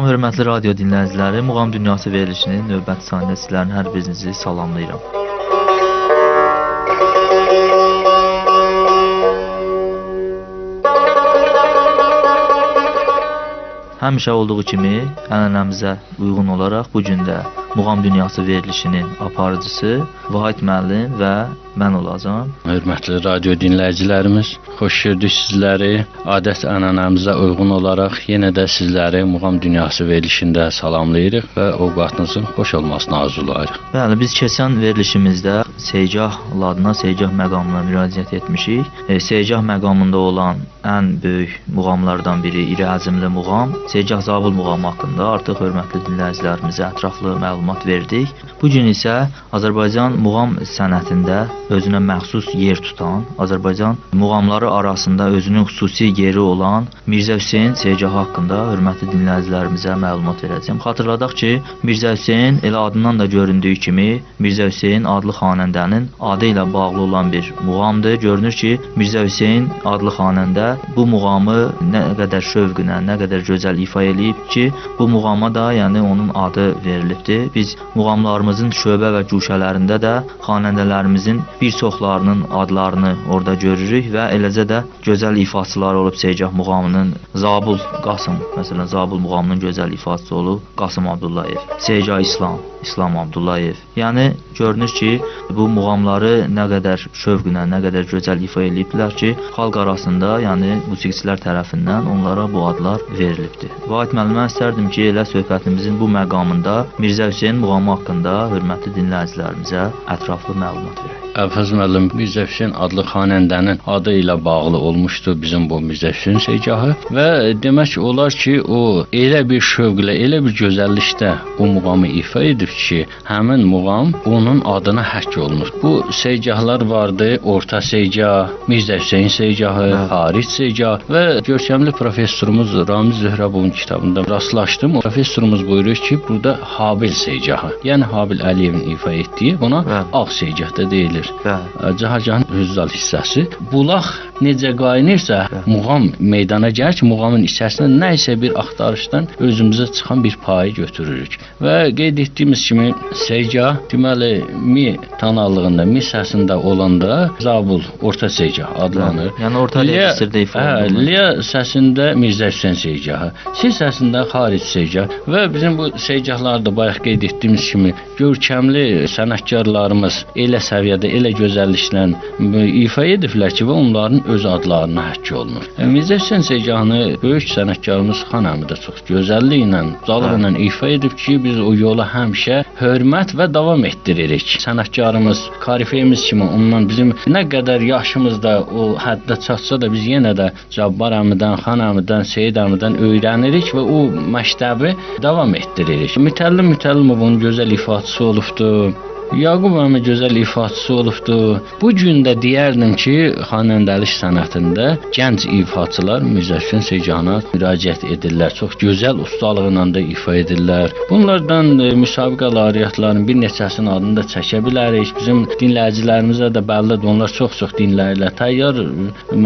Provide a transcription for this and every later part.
Salam hörmətli radio dinləyiciləri, Muğam Dünyası verilişinin növbəti sayında sizlərin hər birinizi salamlayıram. Həmişə olduğu kimi ənənəmizə uyğun olaraq bu gün də Muğam Dünyası verilişinin aparıcısı Vahid müəllim və mən olacağam. Hörmətli radio dinləyicilərimiz, xoş gördük sizləri. Adət ənənəmizə uyğun olaraq yenə də sizləri Muğam Dünyası verilişində salamlayırıq və ovqatınızın xoş olmasını arzulayırıq. Bəli, biz keçən verilişimizdə Segah ladına, Segah məqamına müraciət etmişik. Segah məqamında olan ən böyük muğamlardan biri, iri həcmli muğam, Segah Zabul muğamı haqqında artıq hörmətli dinləyicilərimizə ətraflı məlumat verdik. Bu gün isə Azərbaycan muğam sənətində özünə məxsus yer tutan, Azərbaycan muğamları arasında özünün xüsusi yeri olan Mirzə Hüseyn Segah haqqında hörmətli dinləyicilərimizə məlumat verəcəm. Xatırladaq ki, Mirzə Hüseyn elə adından da göründüyü kimi Mirzə Hüseyn adlı xanəndənin adı ilə bağlı olan bir muğamdır. Görünür ki, Mirzə Hüseyn adlı xanəndə bu muğamı nə qədər şövqünə, nə qədər gözəl ifa eləyib ki, bu muğama da yəni onun adı verilibdir. Biz muğamlarımızın şöbə və guşələrində də xanəndələrimizin bir çoxlarının adlarını orada görürük və eləcə də gözəl ifaçılar olub Segah muğamının Zabul Qasım, məsələn Zabul muğamının gözəl ifaçısı olub Qasım Abdullayev, Segah İslam Abdullayev. Yəni görünür ki, bu muğamları nə qədər şövqünə, nə qədər gözəl ifa eləyiblər ki, xalq arasında, yəni musiqiçilər tərəfindən onlara bu adlar verilibdir. Vahid müəllim, mən istərdim ki, elə söhbətimizin bu məqamında Mirzə Hüseyn muğamı haqqında hörmətli dinləyicilərimizə ətraflı məlumat verək. Əfəz müəllim, Mirzə Hüseyn adlı xanəndənin adı ilə bağlı olmuşdu bizim bu Mirzə Hüseyn Segahı və demək olar ki, o elə bir şövqlə, elə bir gözəllikdə bu muğamı ifa edib ki, həmin muğam onun adına həkk olunur. Bu Segahlar vardı, Orta Segah, Mirzə Hüseyn Segahı, Haris Segah və görkəmli professorumuz Ramiz Zöhrəbovun kitabında rastlaşdım. O professorumuz buyurur ki, burada Habil Segahı, yəni Habil Əliyevin ifa etdiyi buna Ağ Segah da deyilir. Cahargahın hüzzal hissəsi. Bulaq necə qaynırsa, muğam meydana gəlir ki, muğamın içərisində nə isə bir axtarışdan özümüzə çıxan bir payı götürürük. Və qeyd etdiyimiz kimi Segah, deməli, mi tonallığında, mi səsində olanda Zabul, Orta Segah adlanır. Yəni orta registrdə ifa olunur. Liya səsində Mirzə Hüseyn Segahı, si səsində Haris Segah və bizim bu Segahlarda bayaq qeyd etdiyimiz kimi görkəmli sənətkarlarımız elə səviyyədə, elə gözəlliklə ifa ediblər ki, və onların öz adlarına həkk olunur. Mirzə Hüseyn Segahını böyük sənətkarımız Xan Əmi də çox gözəlliklə, ucalıqla ifa edib ki, biz o yola həmişə hörmət və davam etdiririk. Sənətkarımız, karifeyimiz kimi ondan bizim nə qədər yaşımızda o həddə çatsa da biz yenə də Cabbar əmidən, Xan Əmidən, Seyid əmidən öyrənirik və o məktəbi davam etdiririk. Mütəllimovun gözəl ifaçısı olubdur. Yaqub əmi gözəl ifaçısı olubdur. Bu gün də deyərdim ki, xanəndəlik sənətində gənc ifaçılar Mirzə Hüseyn Segahına müraciət edirlər. Çox gözəl ustalığıyla da ifa edirlər. Bunlardan müsabiqə laureatlarının bir neçəsinin adını da çəkə bilərik. Bizim dinləyicilərimizə də bəllidir, onlar çox-çox dinləyirlər. Təyyar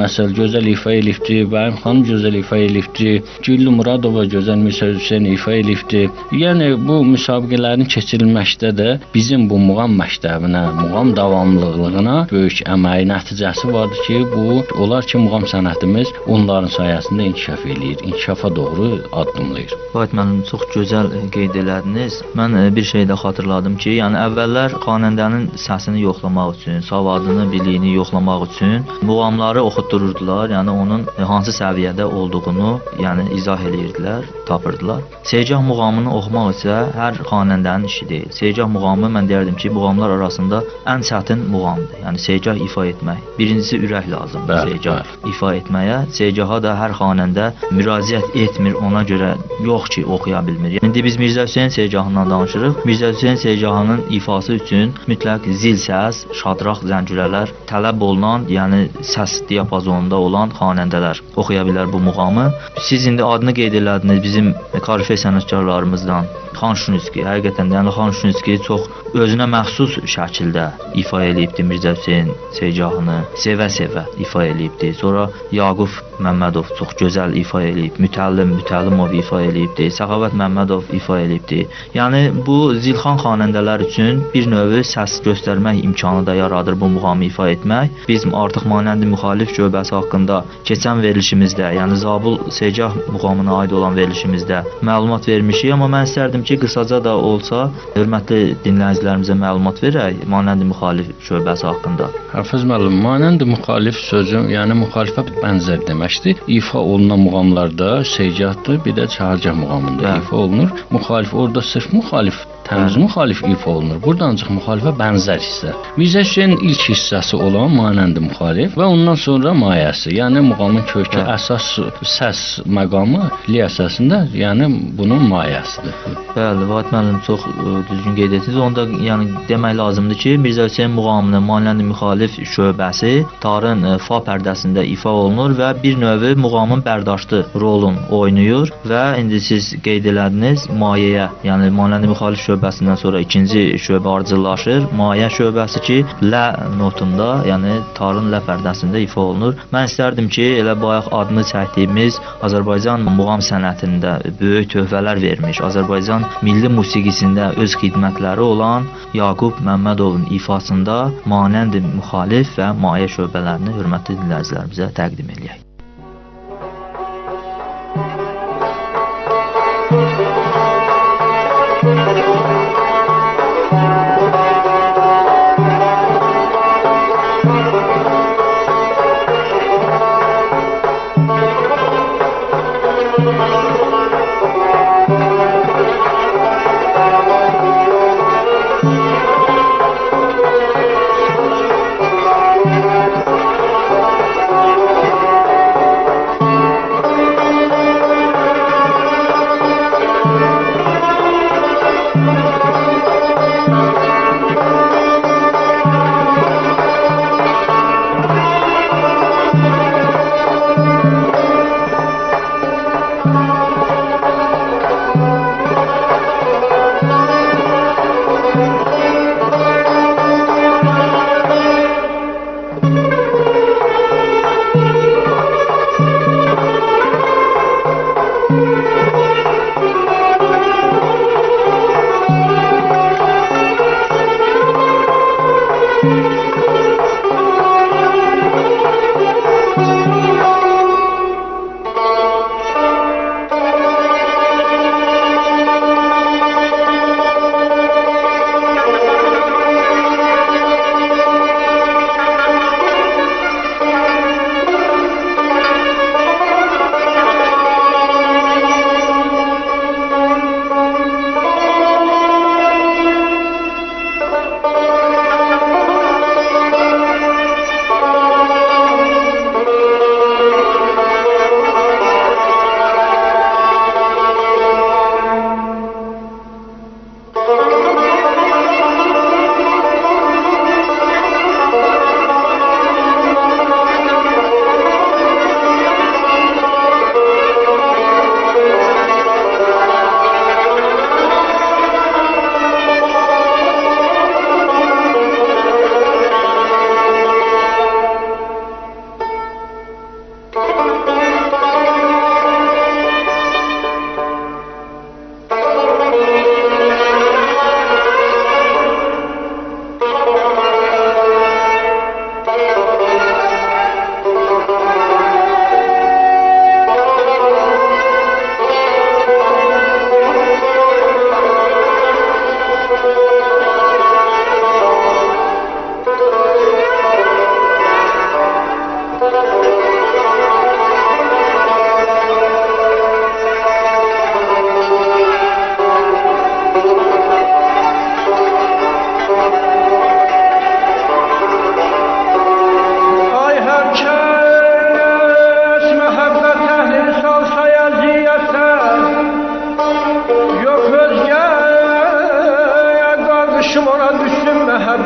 məsəl gözəl ifa elibdir, Bəyim xanım gözəl ifa elibdir, Güllü Muradova gözəl Mirzə Hüseyn ifa elibdir. Yəni bu müsabiqələrin keçirilməkdə də bizim bu muğam məktəbinə, muğam davamlılığına böyük əməyi nəticəsi vardır ki, bu olar ki, muğam sənətimiz onların sayəsində inkişaf eləyir, inkişafa doğru addımlayır. Vahid müəllim, çox gözəl qeyd elədiniz. Mən bir şey də xatırladım ki, yəni əvvəllər xanəndənin səsini yoxlamaq üçün, savadını, biliyini yoxlamaq üçün muğamları oxutdururdular, yəni onun hansı səviyyədə olduğunu yəni izah eləyirdilər, tapırdılar. Segah muğamını oxumaq isə hər xanəndənin işi deyil. Segah muğamı mən deyərdim ki, muğamlar arasında ən çətin muğamdır. Yəni Segah ifa etmək. Birincisi ürək lazımdır Segah ifa etməyə. Segaha da hər xanəndə müraciət etmir, ona görə yox ki, oxuya bilmir. İndi biz Mirzə Hüseyn Segahından danışırıq. Mirzə Hüseyn Segahının ifası üçün mütləq zil səs, şadraq, zəncirələr tələb olunan, yəni səs diapazonunda olan xanəndələr oxuya bilər bu muğamı. Siz indi adını qeyd elədiniz bizim karifey sənətkarlarımızdan Xan Şunski, həqiqətən də yəni Xan Şunski çox özünə məxsus şəkildə ifa eləyibdi Mirzə Hüseyn Seycahını, sevə-sevə ifa eləyibdi. Sonra Yaqub Məmmədov çox gözəl ifa eləyib, Mütəllimov ifa eləyibdi, Səxavət Məmmədov ifa eləyibdi. Yəni bu zilxan xanəndələr üçün bir növ səs göstərmək imkanı da yaradır bu muğamı ifa etmək. Biz artıq Manəndi müxalif şöbəsi haqqında keçən verilişimizdə, yəni Zabul Seycah muğamına aid olan verilişimizdə məlumat vermişik, amma mən istərdim ki, qısaca da olsa hörmətli dinləyicilərimizə məlumat verək Manəndi müxalif şöbəsi haqqında. Hafız müəllim, Manəndi müxalif sözü, yəni müxalifə bənzər deməkdir. İfa olunan muğamlarda Seycahdır, bir də Çahargah muğamında ifa olunur. Müxalif orada sırf müxalif təmiz müxalif ifa olunur. Burada ancaq müxalifə bənzər hissə. Mirzə Hüseynin ilk hissəsi olan Manəndi müxalif və ondan sonra mayəsi, yəni muğamın kökü, əsas səs məqamı li əsasında, yəni bunun mayəsidir. Bəli, Vahid müəllim çox düzgün qeyd etdiniz. Onda yəni demək lazımdır ki, Mirzə Hüseyn muğamının Manəndi müxalif şöbəsi tarın fa pərdəsində ifa olunur və bir növ muğamın bərdاشtı rolunu oynayır və indi siz qeyd elədiniz mayəyə, yəni Manəndi müxalif şöbəsindən sonra ikinci şöbə ardıcıllaşır. Mayə şöbəsi ki, lə notunda, yəni tarın lə pərdəsində ifa olunur. Mən istərdim ki, elə bayaq adını çəkdiyimiz Azərbaycan muğam sənətində böyük töhfələr vermiş, Azərbaycan milli musiqisində öz xidmətləri olan Yaqub Məmmədovun ifasında Manəndi müxalif və mayə şöbələrini hörmətli dinləyicilərimizə təqdim edək.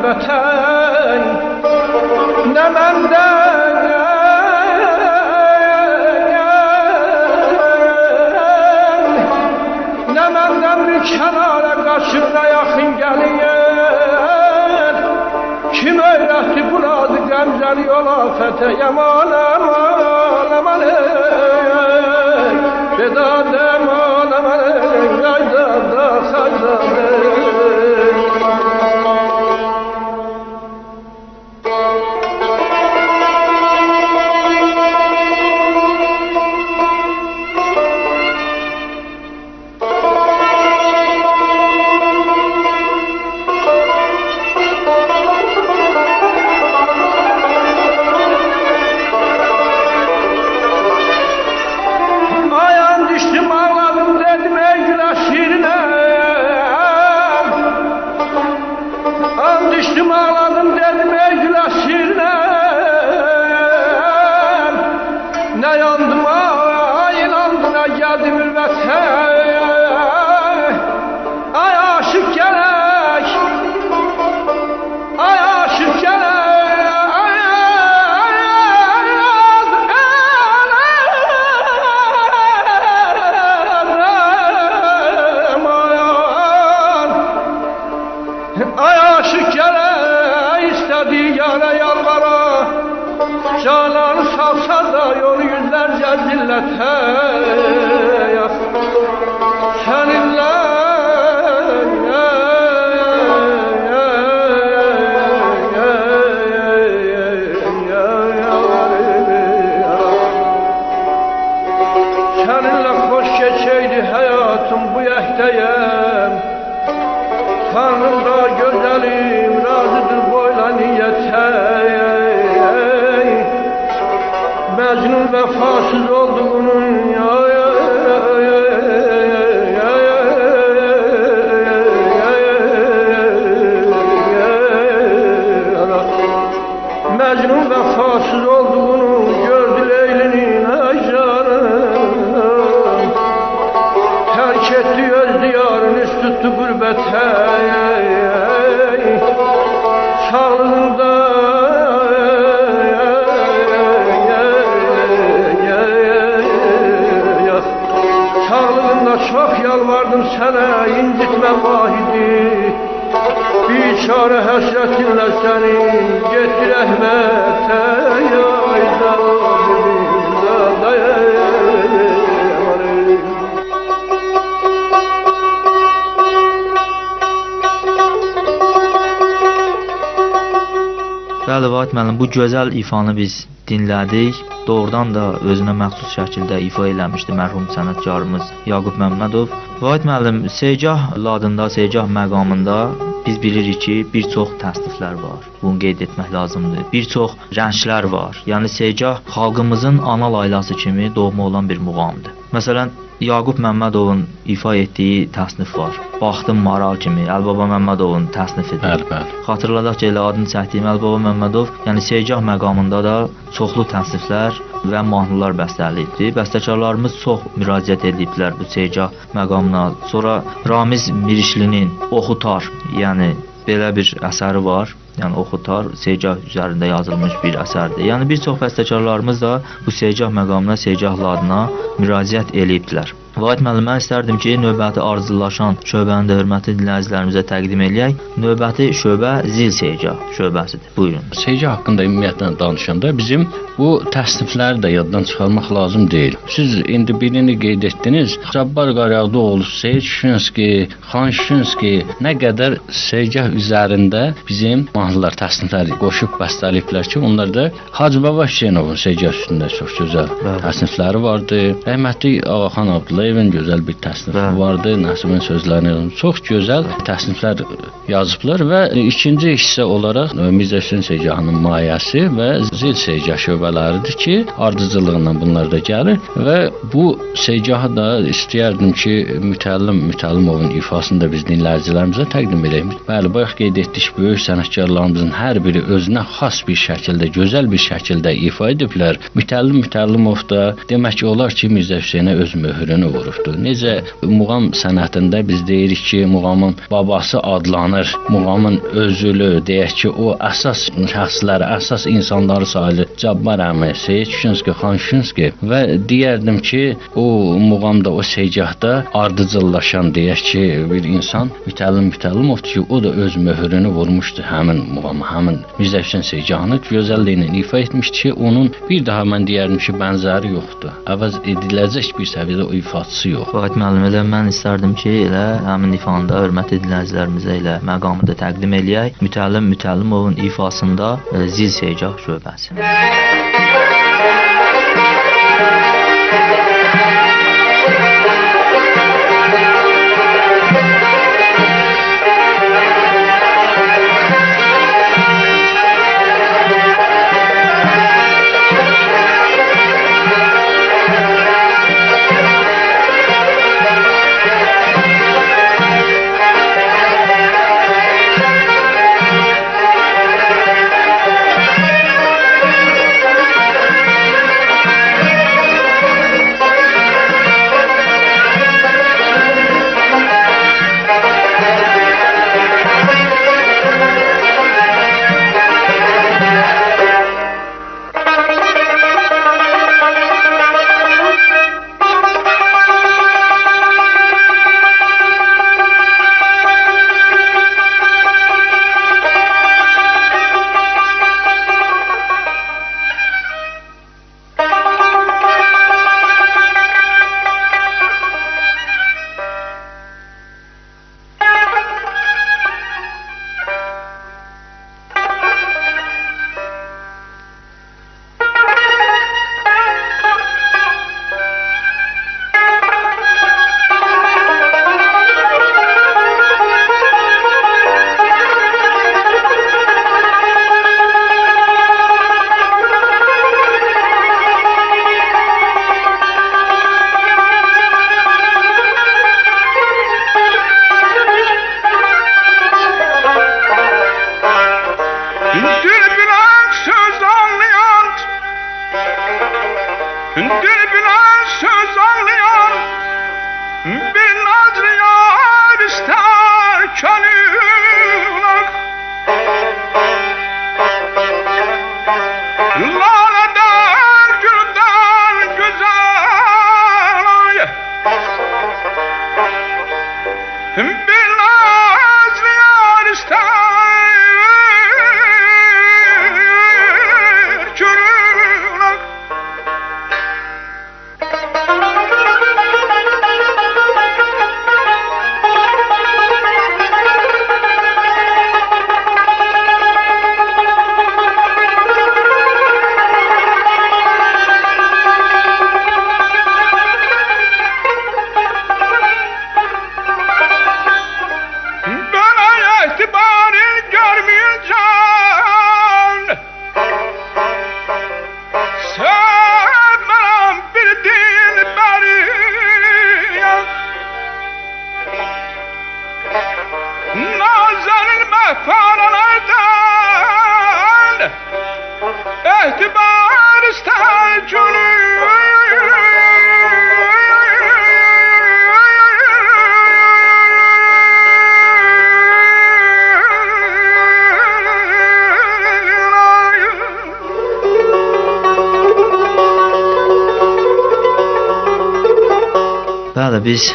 vətən nə məndən nə məndən bir kənara qaşığına yaxın gəlir. Kim öyrətdi buradı qəmzəli yola fətə yaman aman aman Vedad aman aman yaydan da xaydan Düştüm ağladım dedim ey güləşirlə Ne yandım ay inandım ne geldim ülvətə Ay aşık gerek Ay aşık gerek Ay aşık gerek Diyara yalvara Cananı salsa da yolu yüzlerce zillete Seninle Seninle hoş geçeydi hayatım bu yehdeyem Tanrım da güzelim razıdır boyla niyete Mecnun vefasız olduğunun Mecnun vefasız olduğunu gördü Leyli'nin canım Terk etti öz diyarını üst tuttu gurbete Sağlığında Sağlığında çok yalvardım sana incitme vahidi Biçare hasretinle seni getir rahmete Ya Bəli, Vahid müəllim, bu gözəl ifanı biz dinlədik. Doğrudan da özünə məxsus şəkildə ifa eləmişdi mərhum sənətkarımız Yaqub Məmmədov. Vahid müəllim, Segah ladında, Segah məqamında biz bilirik ki, bir çox təsniflər var. Bunu qeyd etmək lazımdır. Bir çox rənglər var. Yəni Segah xalqımızın ana laylası kimi doğma olan bir muğamdır. Məsələn, Yaqub Məmmədovun ifa etdiyi təsnif var. Baxdım Maral kimi Əlbaba Məmmədovun təsnifidir. Xatırladaq ki, elə adını çəkdiyim Əlbaba Məmmədov, yəni Segah məqamında da çoxlu təsniflər və mahnılar bəstələyibdi. Bəstəkarlarımız çox müraciət ediblər bu Segah məqamına. Sonra Ramiz Mirişlinin Oxutar, yəni belə bir əsəri var. Yəni Oxutar Segah üzərində yazılmış bir əsərdir. Yəni bir çox bəstəkarlarımız da bu Segah məqamına, Segah ladına müraciət edibdilər. Vahid müəllim, mən istərdim ki, növbəti arzulaşan şöbəni də hörmətli dinləyicilərimizə təqdim eləyək. Növbəti şöbə Zil Segah şöbəsidir. Buyurun. Segah haqqında ümumiyyətlə danışanda bizim bu təsnifləri də yaddan çıxarmaq lazım deyil. Siz indi birini qeyd etdiniz. Cabbar Qaryağdıoğlu, Seyid Şuşinski, Xan Şuşinski nə qədər Segah üzərində bizim mahnılar, təsnifləri qoşub bəstələyiblər ki, onlar da Hacı Baba Hüseynovun Segah üstündə çox gözəl təsnifləri vardı. Rəhmətli Ağaxan Abdullayevin gözəl bir təsnifi vardı. Nəsibin sözlərini çox gözəl təsniflər yazıblar və ikinci hissə olaraq Mirzə Hüseyn Segahının mayəsi və Zil Segah şöbələridir ki, ardıcılığından bunlar da gəlir və bu Segahı da istəyərdim ki, Mütəllimovun ifasını da biz dinləyicilərimizə təqdim edək. Bəli, bayaq qeyd etdik, böyük sənətkarlarımızın hər biri özünə xas bir şəkildə, gözəl bir şəkildə ifa ediblər. Mütəllimov da demək olar ki, Mirzə Hüseynə öz möhrünü vurubdur. Necə muğam sənətində biz deyirik ki, muğamın babası adlanır. Muğamın özülü, deyək ki, o əsas şəxsləri, əsas insanları sayılır. Cabbar əmi, Seyid Şuşinski, Xan Şuşinski və deyərdim ki, o muğamda, o segahda ardıcıllaşan, deyək ki, bir insan Mütəllimovdur ki, o da öz möhürünü vurmuşdu həmin muğama, həmin Mirzə Hüseyn segahını gözəlliyinə ifa etmişdi ki, onun bir daha mən deyərdim ki, bənzəri yoxdur. Əvəz ediləcək bir səviyyədə o ifaçısı yox. Vahid müəllim, elə mən istərdim ki, elə həmin ifanda hörmət edilənlərimizə ilə məqamı da təqdim eləyək. Mütəllimovun ifasında Zil Segah şöbəsi. Dürbüne söz anlayan bir nadriyar ister könül laleden gülden güzel bir nadriyar ister İtibar ister Bəli, biz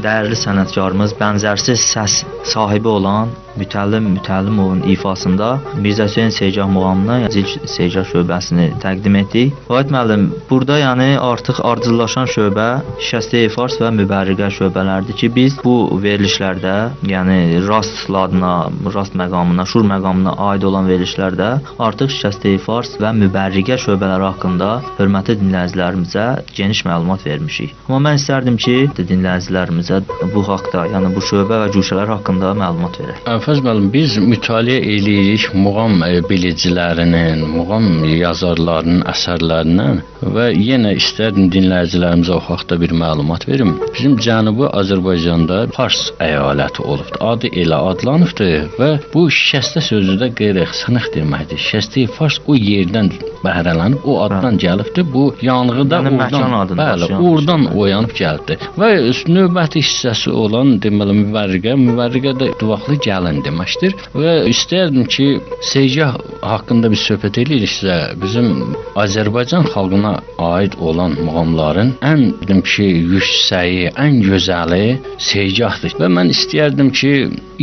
dəyərli sənətkarımız bənzərsiz səs sahibi olan Mütəllimovun ifasında Mirzə Hüseyn Segah muğamına Zil Segah şöbəsini təqdim etdik. Vahid müəllim, burada yəni artıq ardıcıllaşan şöbə Şikəstəyi Fars və Mübərriqə şöbələrdir ki, biz bu verilişlərdə, yəni rast ladına, rast məqamına, şur məqamına aid olan verilişlərdə artıq Şikəstəyi Fars və Mübərriqə şöbələri haqqında hörmətli dinləyicilərimizə geniş məlumat vermişik. Amma mən istərdim ki, dinləyicilərimizə bu haqda, yəni bu şöbə və cuşələr haqqında məlumat verək. Ayfaz müəllim, biz mütaliə eləyirik muğam bilicilərinin, muğam yazarlarının əsərlərindən və yenə istərdim dinləyicilərimizə o haqda bir məlumat verim. Bizim Cənubi Azərbaycanda Fars əyaləti olubdur. Adı elə adlanıbdır və bu şikəstə sözü də qeyrək sınıq deməkdir. Şikəstə Fars o yerdən bəhrələnib, o addan gəlibdir. Bu yanğı da oradan oyanıb gəldi. Və növbəti hissəsi olan deməli müvərriqə də duvaqlı gəlin deməkdir. Və istərdim ki, Seycah haqqında bir söhbət eləyiriksə, bizim Azərbaycan xalqına aid olan muğamların ən dedim ki, yüksəyi, ən gözəli Seycahdır. Və mən istəyərdim ki,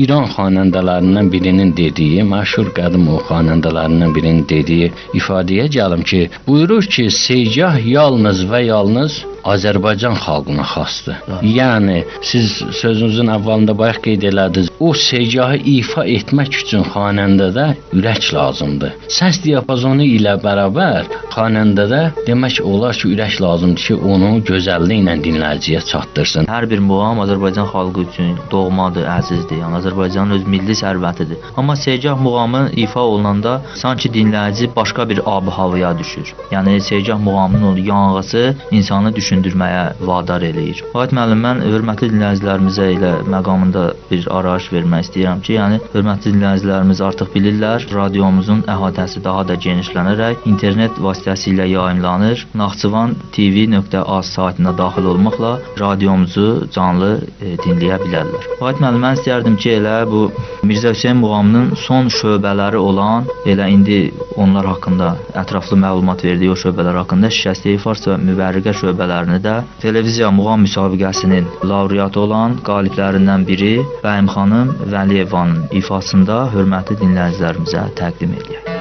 İran xanəndələrindən birinin dediyi, məşhur qədim o xanəndələrindən birinin dediyi ifadəyə gəlim ki, buyurur ki, Seycah yalnız və yalnız Azərbaycan xalqına xasdır. Yəni siz sözünüzün əvvəlində bayaq qeyd elədiniz, o Seycahı ifa etmək üçün xanəndədə ürək lazımdır. Səs diapazonu ilə bərabər xanəndədə demək olar ki, ürək lazımdır ki, onu gözəlliyi ilə dinləyiciyə çatdırsın. Hər bir muğam Azərbaycan xalqı üçün doğmadır, əzizdir. Yəni Azərbaycanın öz milli sərvətidir. Amma Seycah muğamı ifa olunanda sanki dinləyici başqa bir ab-havaya düşür. Yəni Seycah muğamının o yanğısı insanı düşündürməyə vadar eləyir. Vahid müəllim, mən hörmətli dinləyicilərimizə elə məqamında bir arayış vermək istəyirəm ki, yəni hörmətli dinləyicilərimiz artıq bilirlər, radiomuzun əhatəsi daha da genişlənərək internet vasitəsilə yayımlanır. Naxçıvan tv.az saytına daxil olmaqla radiomuzu canlı dinləyə bilərlər. Vahid müəllim, mən istəyərdim ki, elə bu Mirzə Hüseyn muğamının son şöbələri olan, elə indi onlar haqqında ətraflı məlumat verdiyi o şöbələr haqqında Şikəstə Fars və Müvərriqə şöbələrini də televiziya muğam müsabiqəsinin laureatı olan qaliblərindən biri Bəyim xanım Vəliyevanın ifasında hörmətli dinləyicilərimizə təqdim edək.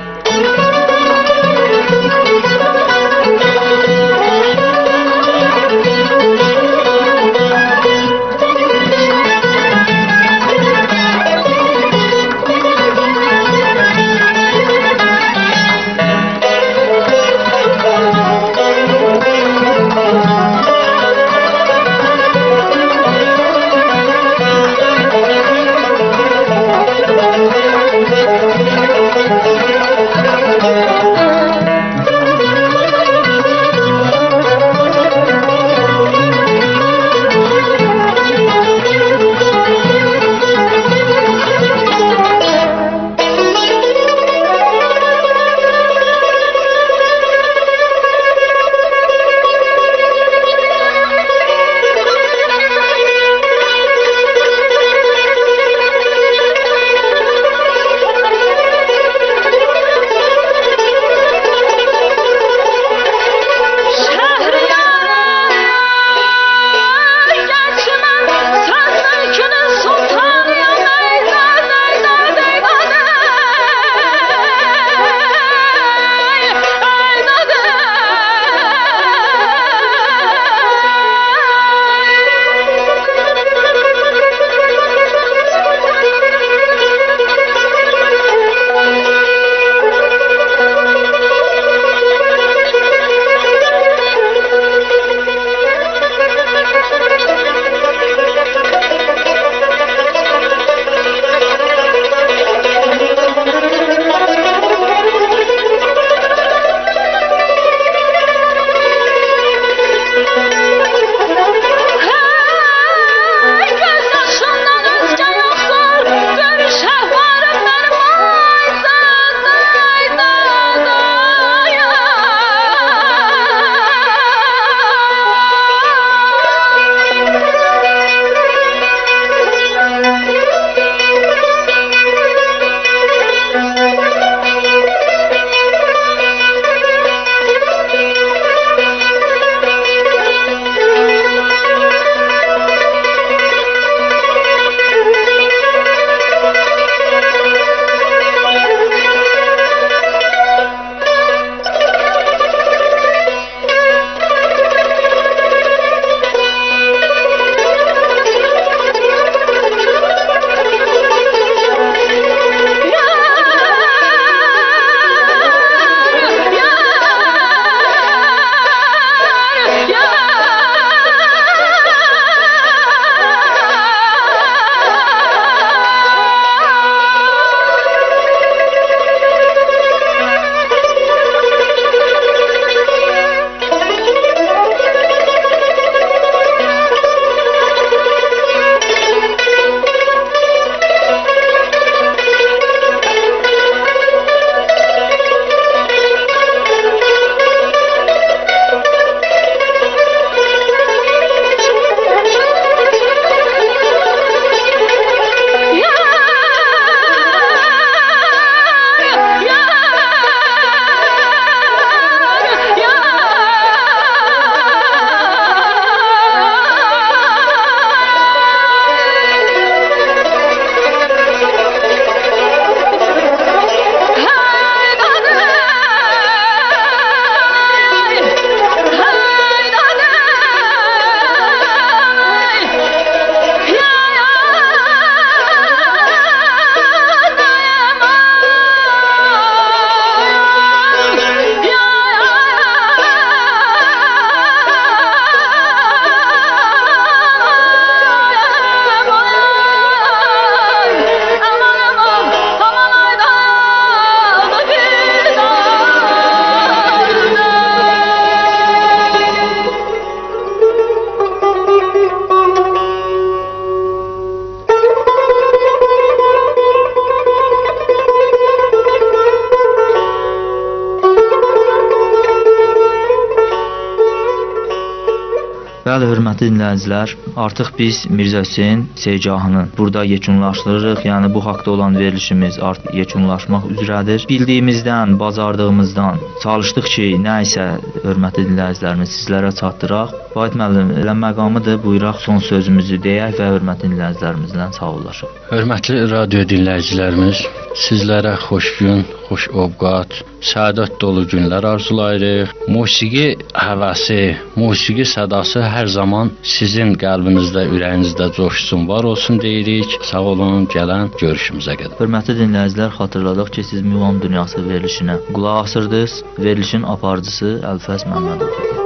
Bəli, hörmətli dinləyicilər, artıq biz Mirzə Hüseyn Seycahını burada yekunlaşdırırıq. Yəni bu haqqda olan verilişimiz artıq yekunlaşmaq üzrədir. Bildiyimizdən, bacardığımızdan çalışdıq ki, nə isə hörmətli dinləyicilərimiz sizlərə çatdıraq. Vahid müəllim, elə məqamıdır. Buyuraq son sözümüzü deyək və hörmətli dinləyicilərimizlə sağollaşaq. Hörmətli radio dinləyicilərimiz, sizlərə xoş gün, xoş ovqat, səadət dolu günlər arzulayırıq. Musiqi həvəsi, musiqi sədası hər zaman sizin qəlbinizdə, ürəyinizdə coşsun, var olsun deyirik. Sağ olun, gələn görüşümüzə qədər. Hörmətli dinləyicilər, xatırladıq ki, siz Muğam Dünyası verilişinə qulaq asırdınız. Verilişin aparıcısı Əlfəz Məmmədov idi.